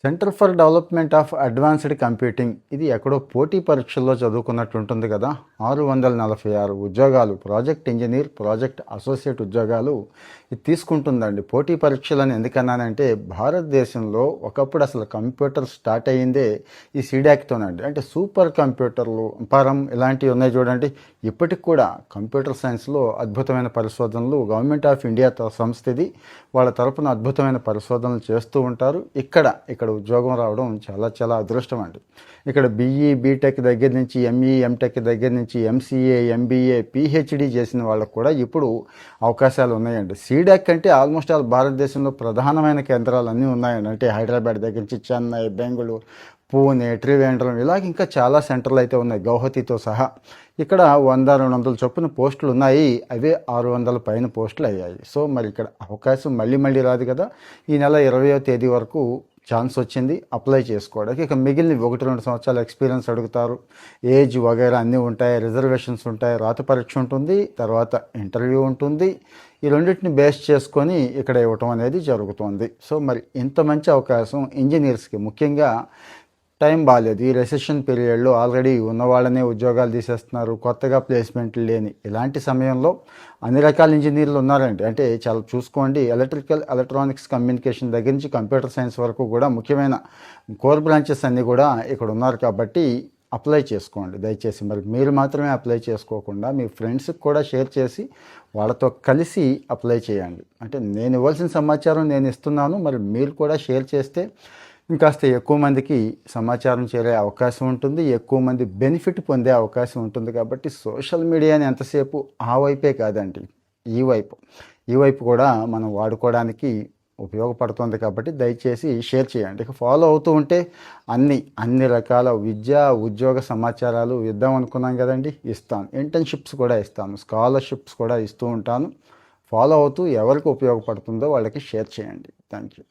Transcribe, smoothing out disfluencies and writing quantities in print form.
Centre for development of advanced computing ఇది ఎక్కడో పోటీ పరీక్షల్లో చదువుకున్నట్టు ఉంటుంది కదా. 646 ఉద్యోగాలు, ప్రాజెక్ట్ ఇంజనీర్, ప్రాజెక్ట్ అసోసియేట్ ఉద్యోగాలు ఇది తీసుకుంటుందండి. పోటీ పరీక్షలని ఎందుకన్నానంటే భారతదేశంలో ఒకప్పుడు అసలు కంప్యూటర్ స్టార్ట్ అయ్యిందే ఈ సీడాక్తోనండి. అంటే సూపర్ కంప్యూటర్లు, పరం ఇలాంటివి ఉన్నాయి చూడండి. ఇప్పటికి కూడా కంప్యూటర్ సైన్స్లో అద్భుతమైన పరిశోధనలు గవర్నమెంట్ ఆఫ్ ఇండియా సంస్థ ఇది, వాళ్ళ తరపున అద్భుతమైన పరిశోధనలు చేస్తూ ఉంటారు. ఇక్కడ ఉద్యోగం రావడం చాలా చాలా అదృష్టం అండి. ఇక్కడ బీఈ బీటెక్ దగ్గర నుంచి ఎంఈ ఎంటెక్ దగ్గర నుంచి ఎంసీఏ ఎంబీఏ పిహెచ్డి చేసిన వాళ్ళకు కూడా ఇప్పుడు అవకాశాలు ఉన్నాయండి. సీడాక్ అంటే ఆల్మోస్ట్ ఆల్ భారతదేశంలో ప్రధానమైన కేంద్రాలు అన్నీ ఉన్నాయండి. అంటే హైదరాబాద్ దగ్గర నుంచి చెన్నై, బెంగళూరు, పూణే, త్రివేంద్రం ఇలాగ ఇంకా చాలా సెంటర్లు అయితే ఉన్నాయి గౌహతితో సహా. ఇక్కడ 100-200 చొప్పున పోస్టులు ఉన్నాయి. అవే 600 పైన పోస్టులు అయ్యాయి. సో మరి ఇక్కడ అవకాశం మళ్ళీ రాదు కదా. ఈ నెల 20వ తేదీ వరకు ఛాన్స్ వచ్చింది అప్లై చేసుకోవడానికి. ఇక మిగిలిన 1-2 సంవత్సరాల ఎక్స్పీరియన్స్ అడుగుతారు, ఏజ్ వగైరా అన్నీ ఉంటాయి, రిజర్వేషన్స్ ఉంటాయి, రాత పరీక్ష ఉంటుంది, తర్వాత ఇంటర్వ్యూ ఉంటుంది. ఈ రెండింటిని బేస్ చేసుకొని ఇక్కడ ఇవ్వటం అనేది జరుగుతుంది. సో మరి ఇంత మంచి అవకాశం ఇంజనీర్స్కి ముఖ్యంగా టైం బాగాలేదు. ఈ రెసెషన్ పీరియడ్లో ఆల్రెడీ ఉన్న వాళ్ళనే ఉద్యోగాలు తీసేస్తున్నారు, కొత్తగా ప్లేస్మెంట్లు లేని ఇలాంటి సమయంలో అన్ని రకాల ఇంజనీర్లు ఉన్నారండి. అంటే చాలా చూసుకోండి, ఎలక్ట్రికల్, ఎలక్ట్రానిక్స్, కమ్యూనికేషన్ దగ్గర నుంచి కంప్యూటర్ సైన్స్ వరకు కూడా ముఖ్యమైన కోర్ బ్రాంచెస్ అన్నీ కూడా ఇక్కడ ఉన్నారు. కాబట్టి అప్లై చేసుకోండి దయచేసి. మరి మీరు మాత్రమే అప్లై చేసుకోకుండా మీ ఫ్రెండ్స్కి కూడా షేర్ చేసి వాళ్ళతో కలిసి అప్లై చేయండి. అంటే నేను ఇవ్వాల్సిన సమాచారం నేను ఇస్తున్నాను, మరి మీరు కూడా షేర్ చేస్తే ఇంకాస్త ఎక్కువ మందికి సమాచారం చేరే అవకాశం ఉంటుంది, ఎక్కువ మంది బెనిఫిట్ పొందే అవకాశం ఉంటుంది. కాబట్టి సోషల్ మీడియాని ఎంతసేపు ఆ వైపే కాదండి, ఈ వైపు కూడా మనం వాడుకోవడానికి ఉపయోగపడుతుంది. కాబట్టి దయచేసి షేర్ చేయండి. ఇక ఫాలో అవుతూ ఉంటే అన్ని రకాల విద్యా ఉద్యోగ సమాచారాలు ఇద్దాం అనుకున్నాం కదండి, ఇస్తాను. ఇంటర్న్షిప్స్ కూడా ఇస్తాను, స్కాలర్షిప్స్ కూడా ఇస్తూ ఉంటాను. ఫాలో అవుతూ ఎవరికి ఉపయోగపడుతుందో వాళ్ళకి షేర్ చేయండి. Thank you.